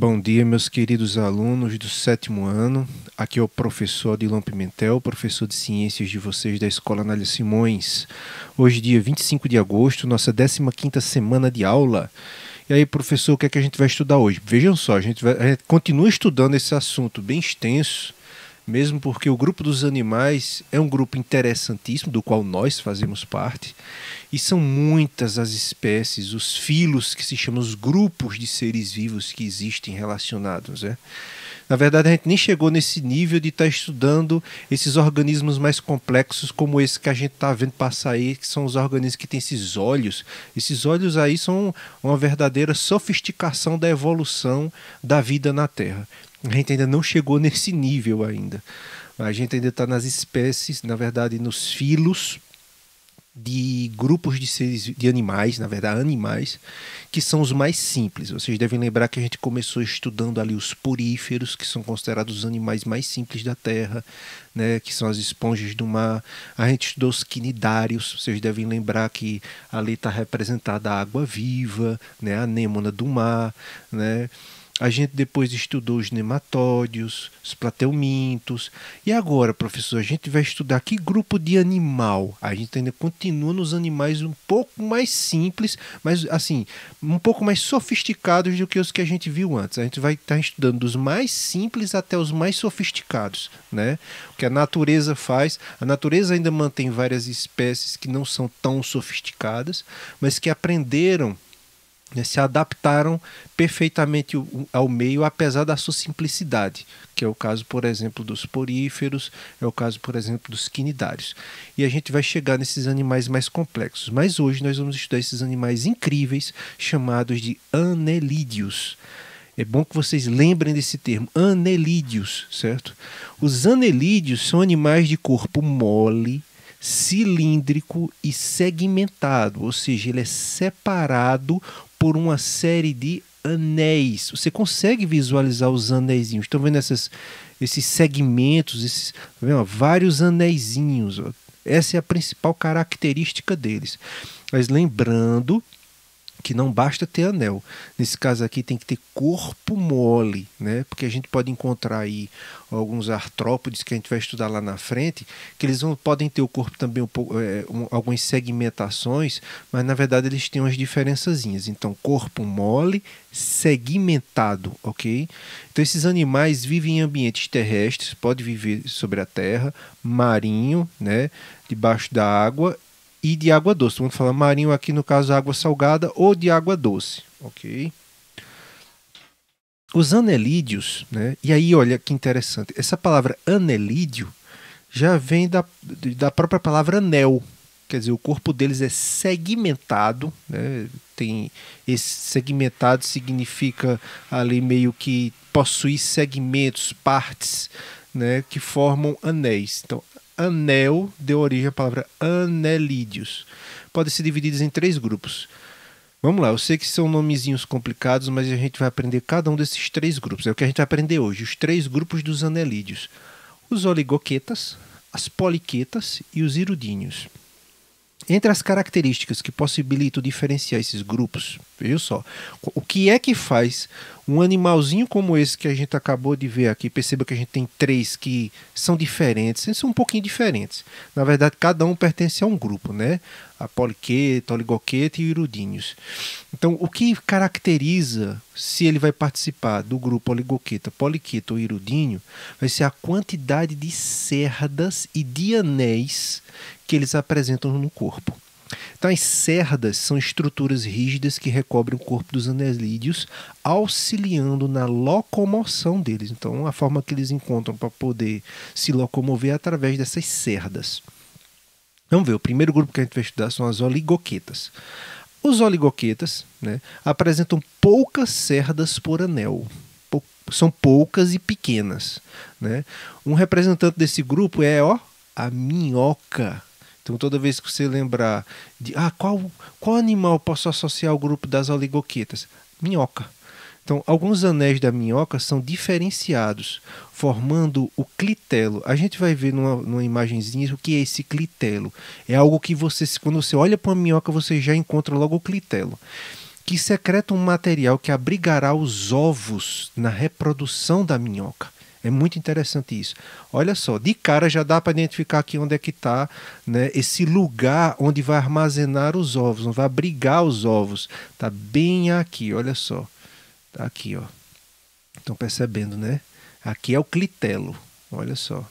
Bom dia, meus queridos alunos do sétimo ano. Aqui é o professor Adilon Pimentel, professor de ciências de vocês da Escola Nália Simões. Hoje, dia 25 de agosto, nossa 15ª semana de aula. E aí, professor, o que é que a gente vai estudar hoje? Vejam só, a gente continua estudando esse assunto bem extenso, mesmo porque o grupo dos animais é um grupo interessantíssimo, do qual nós fazemos parte, e são muitas as espécies, os filos, que se chamam os grupos de seres vivos que existem relacionados, né? Na verdade, a gente nem chegou nesse nível de estar estudando esses organismos mais complexos, como esse que a gente está vendo passar aí, que são os organismos que têm esses olhos. Esses olhos aí são uma verdadeira sofisticação da evolução da vida na Terra. A gente ainda não chegou nesse nível ainda. A gente ainda está nas espécies, na verdade, nos filos de grupos de seres, de animais, na verdade, animais, que são os mais simples. Vocês devem lembrar que a gente começou estudando ali os poríferos, que são considerados os animais mais simples da Terra, né, que são as esponjas do mar. A gente estudou os quinidários. Vocês devem lembrar que ali está representada a água viva, né, a anêmona do mar, né? A gente depois estudou os nematódios, os plateumintos. E agora, professor, a gente vai estudar que grupo de animal? A gente ainda continua nos animais um pouco mais simples, mas assim, um pouco mais sofisticados do que os que a gente viu antes. A gente vai estar estudando dos mais simples até os mais sofisticados, né? O que a natureza faz. A natureza ainda mantém várias espécies que não são tão sofisticadas, mas que aprenderam, se adaptaram perfeitamente ao meio, apesar da sua simplicidade, que é o caso, por exemplo, dos poríferos, é o caso, por exemplo, dos quinidários. E a gente vai chegar nesses animais mais complexos. Mas hoje nós vamos estudar esses animais incríveis, chamados de anelídeos. É bom que vocês lembrem desse termo, anelídeos, certo? Os anelídeos são animais de corpo mole, cilíndrico e segmentado, ou seja, ele é separado por uma série de anéis. Você consegue visualizar os anéisinhos? Estão vendo esses segmentos, vários anéisinhos? Ó. Essa é a principal característica deles. Mas lembrando que não basta ter anel. Nesse caso aqui tem que ter corpo mole, né? Porque a gente pode encontrar aí alguns artrópodes que a gente vai estudar lá na frente, que eles podem ter o corpo também algumas segmentações, mas na verdade eles têm umas diferençazinhas. Então, corpo mole, segmentado, ok? Então esses animais vivem em ambientes terrestres, pode viver sobre a terra, marinho, né? Debaixo da água, e de água doce. Vamos falar marinho aqui, no caso, água salgada ou de água doce, ok? Os anelídeos, né? E aí, olha que interessante. Essa palavra anelídeo já vem da própria palavra anel. Quer dizer, o corpo deles é segmentado, né? Tem esse segmentado significa ali meio que possuir segmentos, partes, né? Que formam anéis. Então, anel deu origem à palavra anelídeos. Podem ser divididos em 3 grupos. Vamos lá, eu sei que são nomezinhos complicados, mas a gente vai aprender cada um desses 3 grupos. É o que a gente vai aprender hoje, os 3 grupos dos anelídeos. Os oligoquetas, as poliquetas e os hirudíneos. Entre as características que possibilitam diferenciar esses grupos, veja só, o que é que faz um animalzinho como esse que a gente acabou de ver aqui? Perceba que a gente tem 3 que são diferentes, eles são um pouquinho diferentes. Na verdade, cada um pertence a um grupo, né? A poliqueta, oligoqueta e hirudíneos. Então, o que caracteriza se ele vai participar do grupo oligoqueta, poliqueta ou hirudíneo vai ser a quantidade de cerdas e de anéis que eles apresentam no corpo. Então, as cerdas são estruturas rígidas que recobrem o corpo dos anelídeos, auxiliando na locomoção deles. Então, a forma que eles encontram para poder se locomover é através dessas cerdas. Vamos ver, o primeiro grupo que a gente vai estudar são as oligoquetas. Os oligoquetas, né, apresentam poucas cerdas por anel. São poucas e pequenas, né? Um representante desse grupo é a minhoca. Então, toda vez que você lembrar de qual animal posso associar ao grupo das oligoquetas? Minhoca. Então, alguns anéis da minhoca são diferenciados, formando o clitelo. A gente vai ver numa imagenzinha o que é esse clitelo. É algo que quando você olha para uma minhoca, você já encontra logo o clitelo. que secreta um material que abrigará os ovos na reprodução da minhoca. É muito interessante isso. Olha só, de cara já dá para identificar aqui onde é que está, né, esse lugar onde vai armazenar os ovos, onde vai abrigar os ovos. Está bem aqui, olha só. Está aqui, ó. Estão percebendo, né? Aqui é o clitelo, olha só,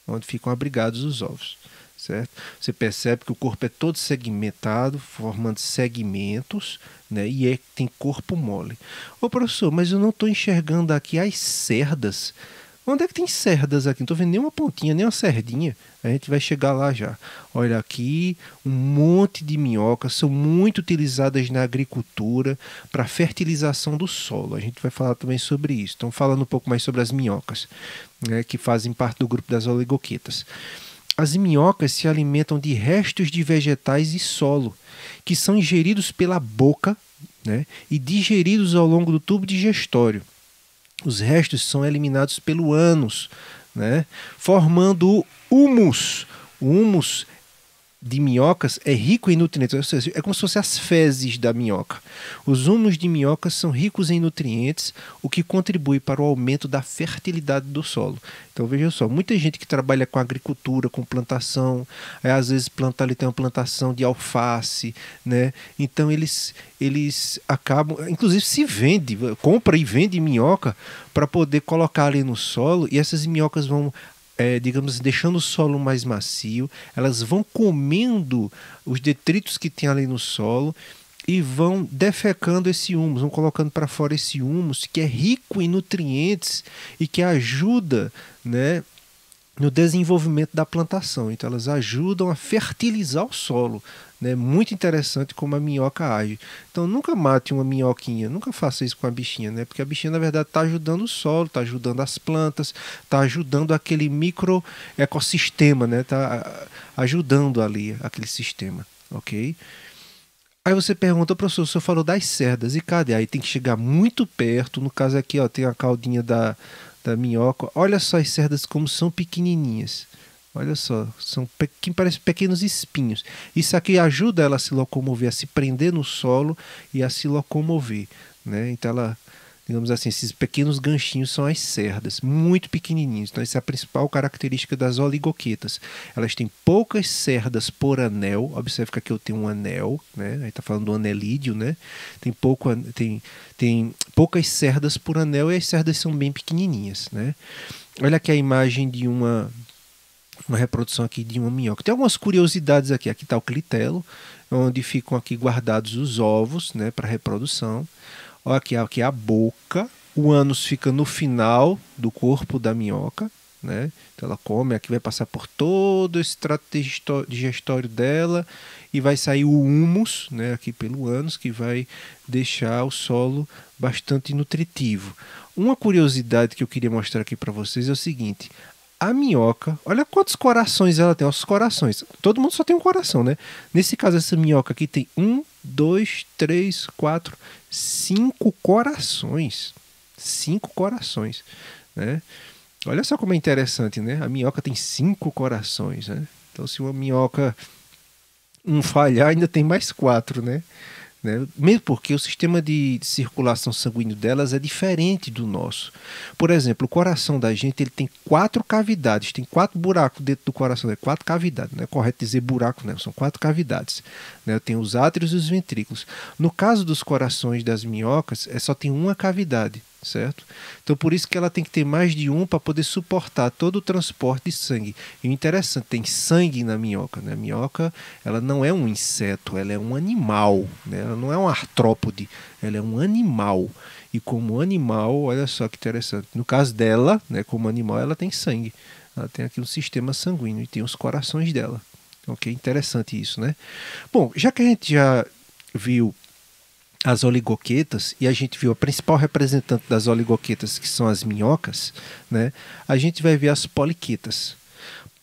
onde ficam abrigados os ovos, certo? Você percebe que o corpo é todo segmentado, formando segmentos, né? E tem corpo mole. Ô professor, mas eu não estou enxergando aqui as cerdas. Onde é que tem cerdas aqui? Não estou vendo nenhuma pontinha, nem uma cerdinha. A gente vai chegar lá já. Olha aqui, um monte de minhocas são muito utilizadas na agricultura para fertilização do solo. A gente vai falar também sobre isso. Então, falando um pouco mais sobre as minhocas, né, que fazem parte do grupo das oligoquetas. As minhocas se alimentam de restos de vegetais e solo, que são ingeridos pela boca, né, e digeridos ao longo do tubo digestório. Os restos são eliminados pelo ânus, né, formando o humus. O humus de minhocas é rico em nutrientes, ou seja, é como se fossem as fezes da minhoca. Os humus de minhocas são ricos em nutrientes, o que contribui para o aumento da fertilidade do solo. Então veja só, muita gente que trabalha com agricultura, com plantação, às vezes planta ali, tem uma plantação de alface, né? Então eles acabam, inclusive se vende, compra e vende minhoca para poder colocar ali no solo, e essas minhocas vão digamos, deixando o solo mais macio, elas vão comendo os detritos que tem ali no solo e vão defecando esse humus, vão colocando para fora esse humus que é rico em nutrientes e que ajuda, né, no desenvolvimento da plantação. Então elas ajudam a fertilizar o solo, né? Muito interessante como a minhoca age. Então nunca mate uma minhoquinha, nunca faça isso com a bichinha, né? Porque a bichinha na verdade está ajudando o solo, está ajudando as plantas, está ajudando aquele micro ecossistema, né? Está ajudando ali aquele sistema, ok? Aí você pergunta, professor, o senhor falou das cerdas, e cadê? Aí tem que chegar muito perto, no caso aqui, ó, tem a caudinha da minhoca. Olha só as cerdas como são pequenininhas. Olha só, parecem pequenos espinhos. Isso aqui ajuda ela a se locomover, a se prender no solo e a se locomover, né? Então ela, digamos assim, esses pequenos ganchinhos são as cerdas, muito pequenininhos. Então essa é a principal característica das oligoquetas. Elas têm poucas cerdas por anel. Observe que aqui eu tenho um anel, né? Aí está falando do anelídeo, né? Tem poucas cerdas por anel e as cerdas são bem pequenininhas, né? Olha aqui a imagem de uma reprodução aqui de uma minhoca. Tem algumas curiosidades aqui. Aqui está o clitelo, onde ficam aqui guardados os ovos, né, para reprodução. Olha aqui a boca. O ânus fica no final do corpo da minhoca, né? Então ela come, aqui vai passar por todo esse trato digestório dela e vai sair o humus, né, aqui pelo ânus, que vai deixar o solo bastante nutritivo. Uma curiosidade que eu queria mostrar aqui para vocês é o seguinte: a minhoca, olha quantos corações ela tem, os corações. Todo mundo só tem um coração, né? Nesse caso, essa minhoca aqui tem 1, 2, 3, 4, 5 corações. 5 corações, né? Olha só como é interessante, né? A minhoca tem 5 corações, né? Então, se uma minhoca falhar, ainda tem mais 4, né? Mesmo porque o sistema de circulação sanguínea delas é diferente do nosso. Por exemplo, o coração da gente ele tem 4 cavidades, tem 4 buracos dentro do coração, 4 cavidades, não é correto dizer buraco, não, são 4 cavidades, né? Tem os átrios e os ventrículos. No caso dos corações das minhocas, só tem uma cavidade, certo? Então por isso que ela tem que ter mais de um para poder suportar todo o transporte de sangue. E o interessante, tem sangue na minhoca, né? A minhoca, ela não é um inseto, ela é um animal, né? Ela não é um artrópode, ela é um animal. E como animal, olha só que interessante, no caso dela, né, como animal, ela tem sangue, ela tem aqui um sistema sanguíneo e tem os corações dela. Ok, interessante isso, né? Bom, já que a gente já viu as oligoquetas, e a gente viu a principal representante das oligoquetas, que são as minhocas, né? A gente vai ver as poliquetas.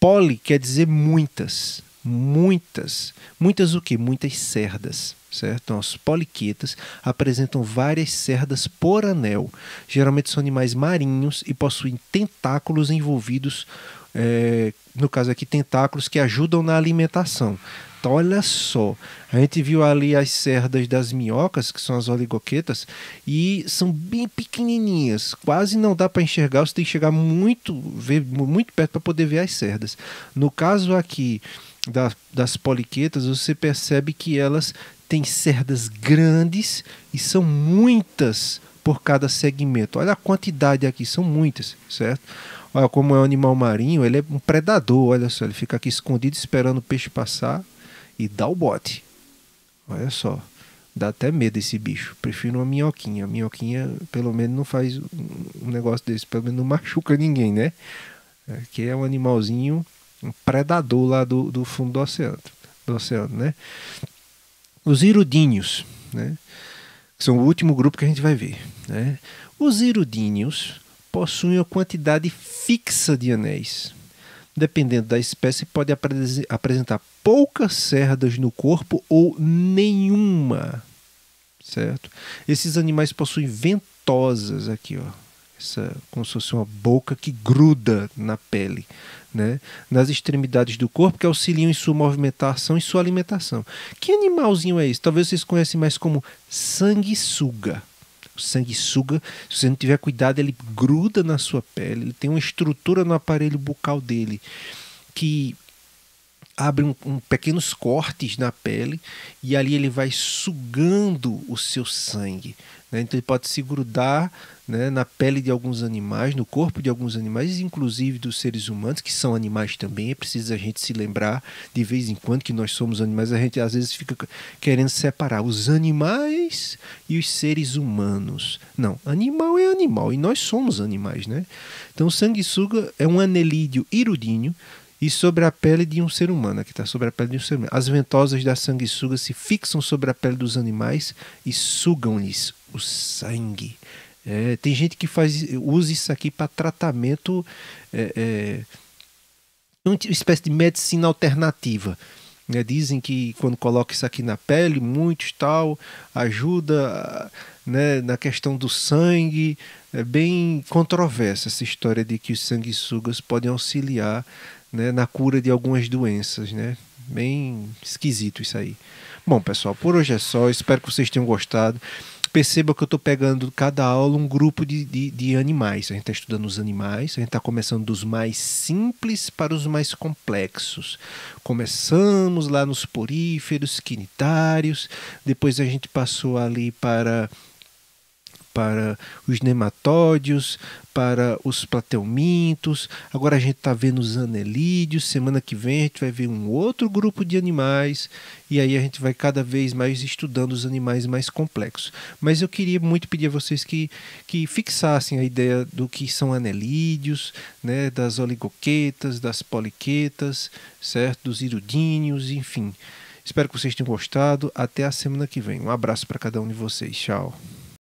Poli quer dizer muitas. Muitas o quê? Muitas cerdas, certo? Então, as poliquetas apresentam várias cerdas por anel. Geralmente são animais marinhos e possuem tentáculos envolvidos, no caso aqui, tentáculos que ajudam na alimentação. Então, olha só, a gente viu ali as cerdas das minhocas, que são as oligoquetas, e são bem pequenininhas, quase não dá para enxergar, você tem que chegar ver muito perto para poder ver as cerdas. No caso aqui das poliquetas, você percebe que elas têm cerdas grandes e são muitas por cada segmento. Olha a quantidade aqui, são muitas, certo? Olha como é um animal marinho, ele é um predador, olha só, ele fica aqui escondido esperando o peixe passar e dá o bote. Olha só, dá até medo esse bicho. Prefiro uma minhoquinha. A minhoquinha, pelo menos, não faz um negócio desse, pelo menos não machuca ninguém, né? Que é um animalzinho, um predador lá do fundo do oceano, né? Os hirudíneos, né? São o último grupo que a gente vai ver, né? Os hirudíneos possuem uma quantidade fixa de anéis. Dependendo da espécie, pode apresentar poucas cerdas no corpo ou nenhuma, certo? Esses animais possuem ventosas aqui, ó, como se fosse uma boca que gruda na pele, né? Nas extremidades do corpo, que auxiliam em sua movimentação e sua alimentação. Que animalzinho é esse? Talvez vocês conhecem mais como sanguessuga. O sanguessuga, se você não tiver cuidado, ele gruda na sua pele, ele tem uma estrutura no aparelho bucal dele que abre pequenos cortes na pele e ali ele vai sugando o seu sangue, né? Então ele pode se grudar, né, na pele de alguns animais, no corpo de alguns animais, inclusive dos seres humanos, que são animais também. É preciso a gente se lembrar de vez em quando que nós somos animais. A gente às vezes fica querendo separar os animais e os seres humanos. Não, animal é animal e nós somos animais, né? Então o sanguessuga é um anelídeo hirudíneo e sobre a pele de um ser humano. Aqui está sobre a pele de um ser humano. As ventosas da sanguessuga se fixam sobre a pele dos animais e sugam-lhes o sangue. Tem gente que usa isso aqui para tratamento, uma espécie de medicina alternativa. Né? Dizem que quando coloca isso aqui na pele, muitos tal, ajuda, né, na questão do sangue. É bem controversa essa história de que os sanguessugas podem auxiliar, né, na cura de algumas doenças, né? Bem esquisito isso aí. Bom, pessoal, por hoje é só. Espero que vocês tenham gostado. Perceba que eu estou pegando cada aula um grupo de animais. A gente está estudando os animais, a gente está começando dos mais simples para os mais complexos. Começamos lá nos poríferos, quinitários, depois a gente passou ali para os nematódios, para os plateumintos. Agora a gente está vendo os anelídeos. Semana que vem a gente vai ver um outro grupo de animais e aí a gente vai cada vez mais estudando os animais mais complexos. Mas eu queria muito pedir a vocês que fixassem a ideia do que são anelídeos, né, das oligoquetas, das poliquetas, certo? Dos hirudíneos, enfim. Espero que vocês tenham gostado. Até a semana que vem. Um abraço para cada um de vocês. Tchau.